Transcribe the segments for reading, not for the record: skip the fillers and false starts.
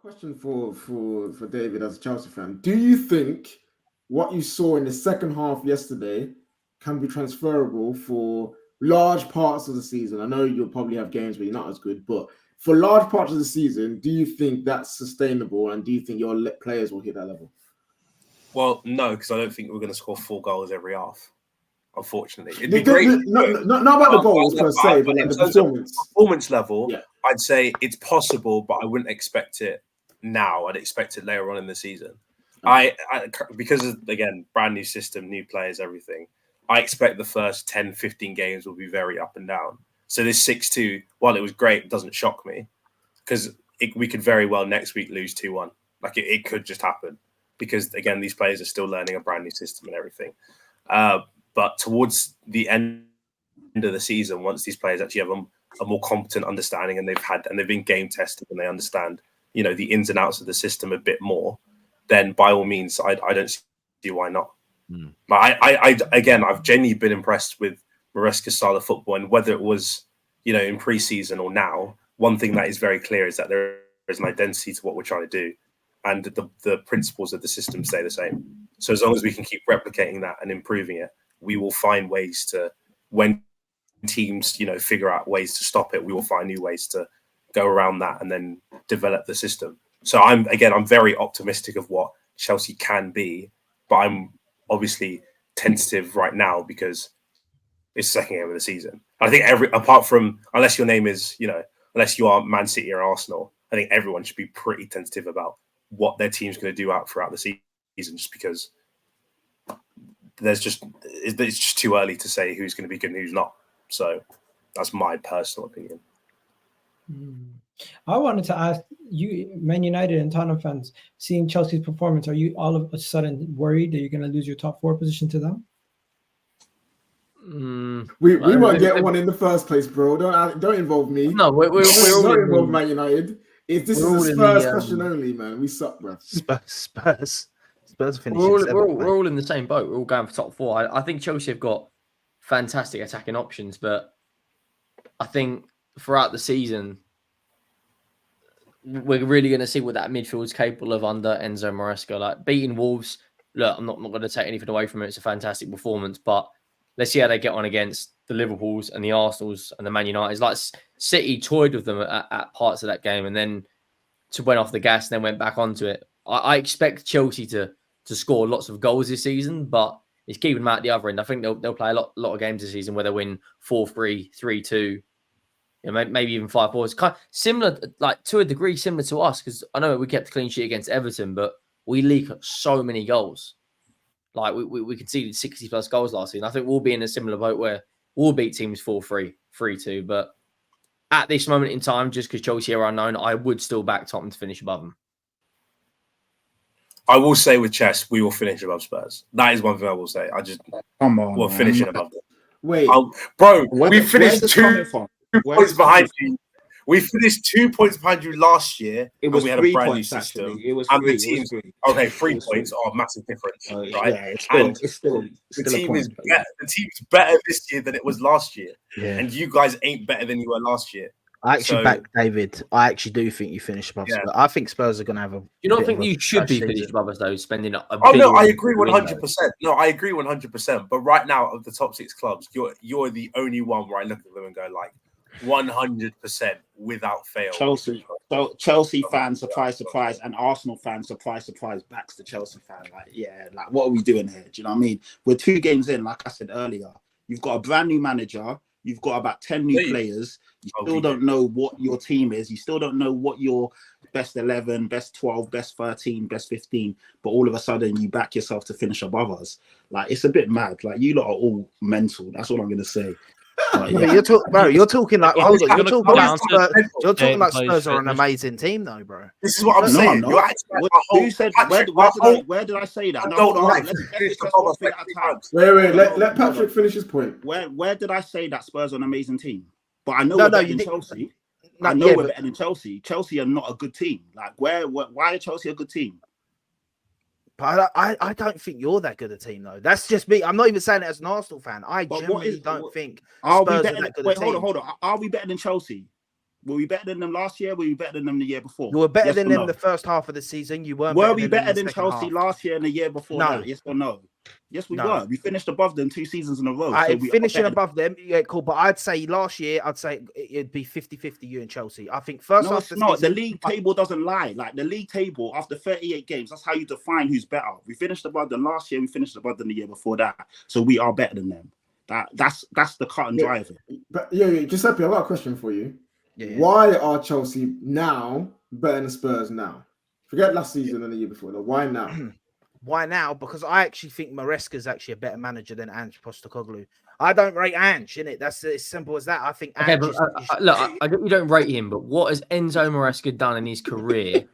Question for David as a Chelsea fan. Do you think what you saw in the second half yesterday can be transferable for large parts of the season? I know you'll probably have games where you're not as good, but for large parts of the season, do you think that's sustainable, and do you think your players will hit that level? Well, no, because I don't think we're going to score 4 goals every half. Unfortunately, it'd be great. Not about the goals per se, but like the performance level. Yeah. I'd say it's possible, but I wouldn't expect it now. I'd expect it later on in the season. I because of, again, brand new system, new players, everything. I expect the first 10, 15 games will be very up and down. So this 6-2, while it was great, it doesn't shock me because we could very well next week lose 2-1. Like it could just happen because, again, these players are still learning a brand new system and everything. But towards the end of the season, once these players actually have a more competent understanding and they've been game tested and they understand, the ins and outs of the system a bit more, then by all means, I don't see why not. But I've genuinely been impressed with Maresca's style of football, and whether it was, in pre-season or now, one thing that is very clear is that there is an identity to what we're trying to do, and the principles of the system stay the same. So as long as we can keep replicating that and improving it, we will find ways to, when teams, figure out ways to stop it, we will find new ways to go around that and then develop the system. So I'm very optimistic of what Chelsea can be, but I'm obviously tentative right now because it's the second game of the season. I think apart from, unless your name is, unless you are Man City or Arsenal, I think everyone should be pretty tentative about what their team's going to do throughout the season, just because it's just too early to say who's going to be good and who's not. So that's my personal opinion. I wanted to ask you, Man United and Tottenham fans, seeing Chelsea's performance, are you all of a sudden worried that you're going to lose your top 4 position to them? We won't get one in the first place, bro. Don't involve me. No, we're don't involve Man United. This is a Spurs question only, man. We suck, bro. Spurs finishing. We're all in the same boat. We're all going for top 4. I think Chelsea have got fantastic attacking options, but I think throughout the season, we're really going to see what that midfield is capable of under Enzo Maresca. Like beating Wolves, look, I'm not going to take anything away from it. It's a fantastic performance, but let's see how they get on against the Liverpools and the Arsenals and the Man Uniteds. Like City toyed with them at parts of that game and then went off the gas and then went back onto it. I expect Chelsea to score lots of goals this season, but it's keeping them out the other end. I think they'll play a lot of games this season where they win 4-3, 3-2, maybe even 5-4. It's kind of similar, like to a degree, similar to us, because I know we kept a clean sheet against Everton, but we leak so many goals. Like we conceded 60 plus goals last season. I think we'll be in a similar boat where we'll beat teams 4-3, 3-2. But at this moment in time, just because Chelsea are unknown, I would still back Tottenham to finish above them. I will say with Chess, we will finish above Spurs. That is one thing I will say. Come on, we're finishing above them. Wait, bro, we finished 2 points behind you. We finished 2 points behind you last year. It was and we had 3 a brand points, new system. actually. It was and 3. the teams, okay, 3 points are a massive difference, right? Yeah, it's still the team is better. The team's better this year than it was last year. Yeah. And you guys ain't better than you were last year. I actually back David. I actually do think you finish above Spurs. I think Spurs are going to have a. You don't think you should be finished above us though? Spending a. No, I agree 100%. No, I agree 100%. But right now, of the top 6 clubs, you're the only one where I look at them and go like 100% without fail. Chelsea fans, surprise, and Arsenal fans, surprise, backs the Chelsea fan. Like what are we doing here? Do you know what I mean? We're 2 games in, like I said earlier. You've got a brand new manager. You've got about 10 new players. You still don't know what your team is. You still don't know what your best 11, best 12, best 13, best 15. But all of a sudden, you back yourself to finish above us. Like, it's a bit mad. Like, you lot are all mental. That's all I'm going to say. But you're talking like hold on, you're talking like Spurs are an amazing team, though, bro. This is what I'm saying. Who said? Where did I say that? Wait. Let Patrick finish his point. Where did I say that Spurs are an amazing team? But I know we're better than Chelsea. I know we're better than Chelsea. Chelsea are not a good team. Like, why are Chelsea a good team? But I don't think you're that good a team, though. That's just me. I'm not even saying it as an Arsenal fan. I genuinely don't think Spurs are that good a team. Hold on. Are we better than Chelsea? Were we better than them last year? Were we better than them the year before? You were better Yes than or them no? the first half of the season. You weren't. Were we better than than Chelsea half. last year and the year before No. that? Yes or no? Yes, we No. were. We finished above them 2 seasons in a row. So we finishing are better. above them, yeah, cool. But I'd say last year, it'd be 50-50 you and Chelsea. I think first No, half it's of the not. season, The league table doesn't lie. Like the league table after 38 games, that's how you define who's better. We finished above them last year. We finished above them the year before that. So we are better than them. That's the cut and dry of it. But Giuseppe, I've got a question for you. Yeah. Why are Chelsea now better than Spurs now? Forget last season and the year before. Why now? Why now? Because I actually think Maresca's actually a better manager than Ange Postecoglou. I don't rate Ange, innit? That's as simple as that. I think Okay, Ange but look, I get you don't rate him, but what has Enzo Maresca done in his career?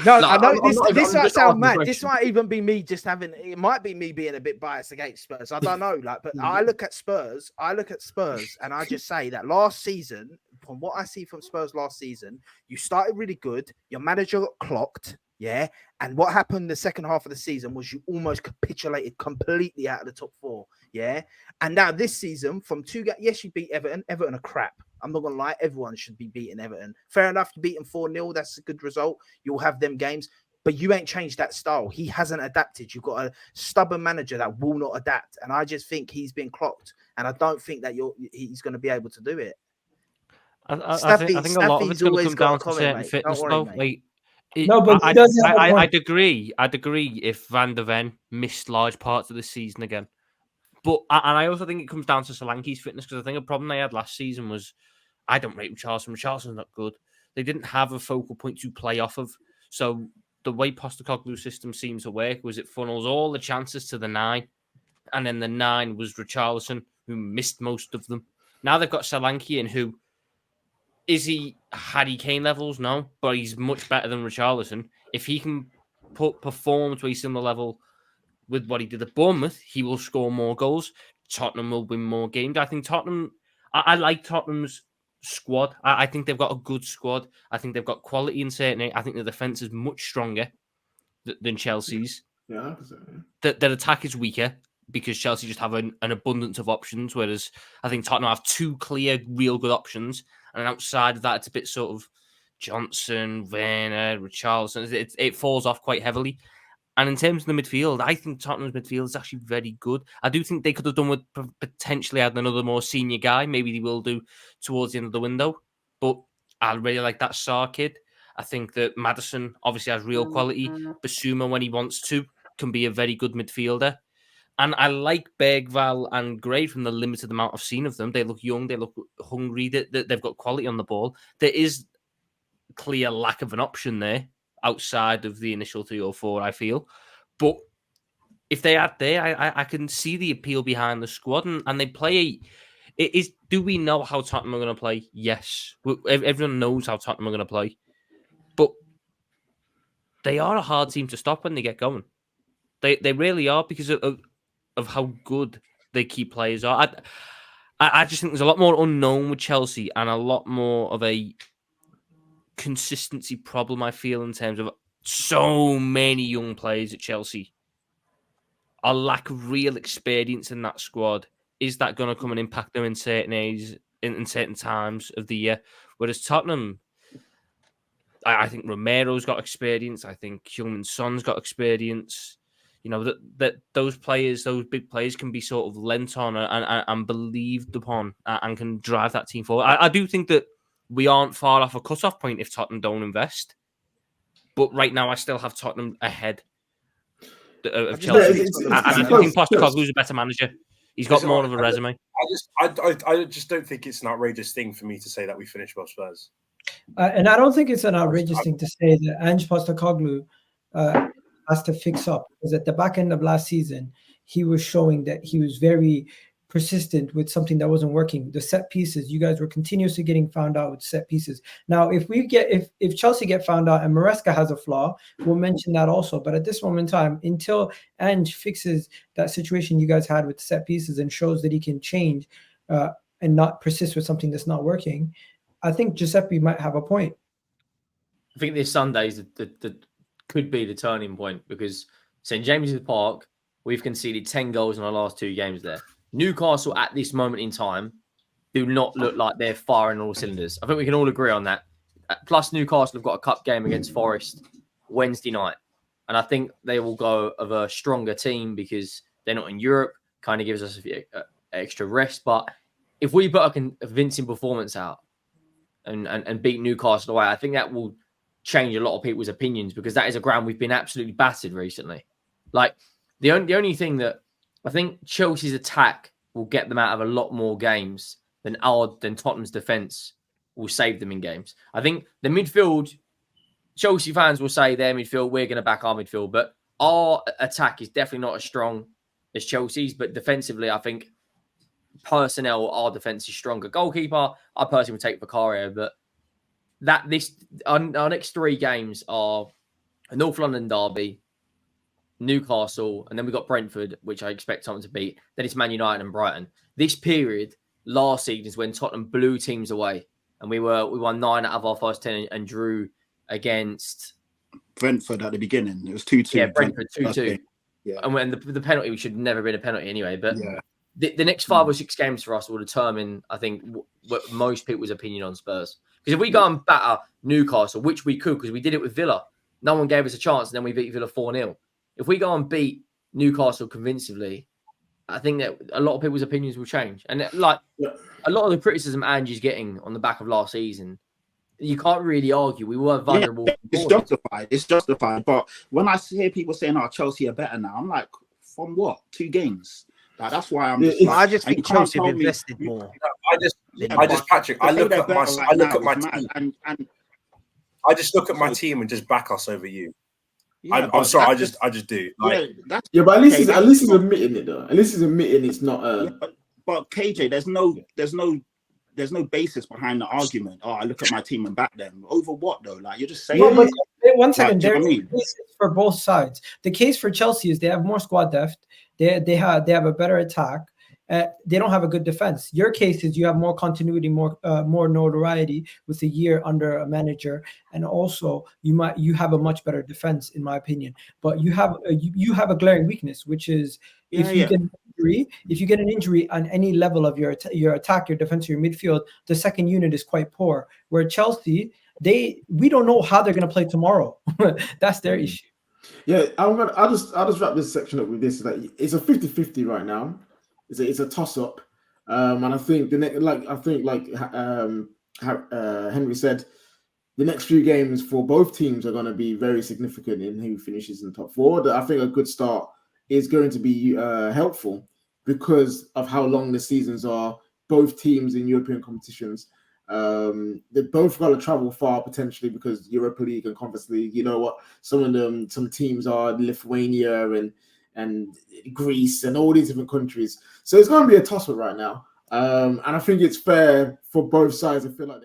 No, Like, I know I'm not this even might just sound asking the mad. This question. might even be me just having. It might be me being a bit biased against Spurs. I don't know, but I look at Spurs, and I just say that last season, from what I see from Spurs last season, you started really good. Your manager got clocked, yeah. And what happened the second half of the season was you almost capitulated completely out of the top 4, yeah. And now this season, from 2 games, yes, you beat Everton. Everton are crap. I'm not gonna lie, everyone should be beating Everton. Fair enough, you beat them 4-0. That's a good result. You'll have them games, but you ain't changed that style. He hasn't adapted. You've got a stubborn manager that will not adapt, and I just think he's been clocked. And I don't think that he's going to be able to do it. I think a lot of it's going to come down to certain fitness, though. Like, No, but he does have a point. I'd agree. I'd agree if Van der Ven missed large parts of the season again. But I also think it comes down to Solanke's fitness, because I think a problem they had last season was I don't rate Richarlison. Richarlison's not good. They didn't have a focal point to play off of. So the way Postecoglou's system seemed to work was it funnels all the chances to the 9, and then the 9 was Richarlison, who missed most of them. Now they've got Solanke in, who is he Harry Kane levels? No, but he's much better than Richarlison. If he can perform to a similar level with what he did at Bournemouth, he will score more goals. Tottenham will win more games. I think Tottenham. I like Tottenham's squad. I think they've got a good squad. I think they've got quality in certain areas. I think the defense is much stronger than Chelsea's. Yeah, Their attack is weaker because Chelsea just have an abundance of options, whereas I think Tottenham have 2 clear, real good options. And outside of that, it's a bit sort of Johnson, Werner, Richarlison. It falls off quite heavily. And in terms of the midfield, I think Tottenham's midfield is actually very good. I do think they could have done with potentially adding another more senior guy. Maybe they will do towards the end of the window. But I really like that Sarr kid. I think that Maddison obviously has real quality. Basuma, when he wants to, can be a very good midfielder. And I like Bergvall and Gray from the limited amount I've seen of them. They look young. They look hungry. They've got quality on the ball. There is clear lack of an option there outside of the initial 3 or 4, I feel. But if they add there, I can see the appeal behind the squad. And they play... Do we know how Tottenham are going to play? Yes. Everyone knows how Tottenham are going to play. But they are a hard team to stop when they get going. They really are, because of how good their key players are. I just think there's a lot more unknown with Chelsea and a lot more of a consistency problem, I feel, in terms of so many young players at Chelsea. A lack of real experience in that squad. Is that going to come and impact them in certain areas, in certain times of the year? Whereas Tottenham, I think Romero's got experience. I think Heung-min Son's got experience. You know, that those players, those big players, can be sort of lent on and believed upon and can drive that team forward. I do think that we aren't far off a cut-off point if Tottenham don't invest. But right now, I still have Tottenham ahead of Chelsea. I think Postecoglou's a better manager. He's got more of a resume. I just don't think it's an outrageous thing for me to say that we finished above Spurs. And I don't think it's an outrageous thing to say that Ange Postecoglou has to fix up, because at the back end of last season, he was showing that he was very persistent with something that wasn't working. The set pieces, you guys were continuously getting found out with set pieces. Now, if Chelsea get found out and Maresca has a flaw, we'll mention that also. But at this moment in time, until Ange fixes that situation you guys had with set pieces and shows that he can change and not persist with something that's not working, I think Giuseppe might have a point. I think this Sunday is could be the turning point, because St James's Park, we've conceded 10 goals in our last 2 games there. Newcastle at this moment in time do not look like they're firing all cylinders. I think we can all agree on that. Plus, Newcastle have got a cup game against Forest Wednesday night. And I think they will go of a stronger team because they're not in Europe, kind of gives us a extra rest. But if we put a convincing performance out and beat Newcastle away, I think that will change a lot of people's opinions because that is a ground we've been absolutely battered recently. Like, the only thing that I think Chelsea's attack will get them out of a lot more games than Tottenham's defence will save them in games. I think the midfield, Chelsea fans will say their midfield, we're going to back our midfield, but our attack is definitely not as strong as Chelsea's. But defensively, I think personnel, our defence is stronger. Goalkeeper, I personally would take Vicario, but our next 3 games are a North London derby, Newcastle, and then we've got Brentford, which I expect Tottenham to beat. Then it's Man United and Brighton. This period last season is when Tottenham blew teams away, and we won 9 out of our first 10 and drew against Brentford at the beginning. It was 2-2. Yeah, Brentford 2-2. Yeah. And when the penalty should have never been a penalty anyway. But Yeah. the next 5 or 6 games for us will determine, I think, what most people's opinion on Spurs. Because if we go and batter Newcastle, which we could, because we did it with Villa, no one gave us a chance, and then we beat Villa 4-0. If we go and beat Newcastle convincingly, I think that a lot of people's opinions will change. And a lot of the criticism Angie's getting on the back of last season, you can't really argue. We were vulnerable. Yeah, it's justified. It's justified. But when I hear people saying, "Oh, Chelsea are better now," I'm like, "From what? 2 games?" Like, that's why I'm. I just think Chelsea have invested more. Patrick, I look at my team, and I just look at my team and just back us over you. yeah, I'm sorry, I just do. Yeah, that's, but at least he's admitting it though. At least he's admitting it's not. But KJ, there's no basis behind the argument. Oh, I look at my team and back them. Over what though? Like, you're just saying. No, but one second, Like, do you know there's what I mean? cases for both sides. The case for Chelsea is they have more squad depth. They have a better attack. They don't have a good defense. Your case is you have more continuity, more notoriety with a year under a manager, and also you have a much better defense, in my opinion. But you have a glaring weakness, which is if you get an injury on any level of your attack, your defense, your midfield, the second unit is quite poor. Where Chelsea, we don't know how they're going to play tomorrow. That's their issue. Yeah, I'll just wrap this section up with this. That it's a 50-50 right now. It's a toss up, and I think Henry said, the next few games for both teams are going to be very significant in who finishes in the top 4. I think a good start is going to be helpful because of how long the seasons are. Both teams in European competitions, they both got to travel far potentially because Europa League and Conference League. You know what? Some teams are Lithuania and Greece and all these different countries. So it's going to be a toss-up right now. And I think it's fair for both sides. I feel like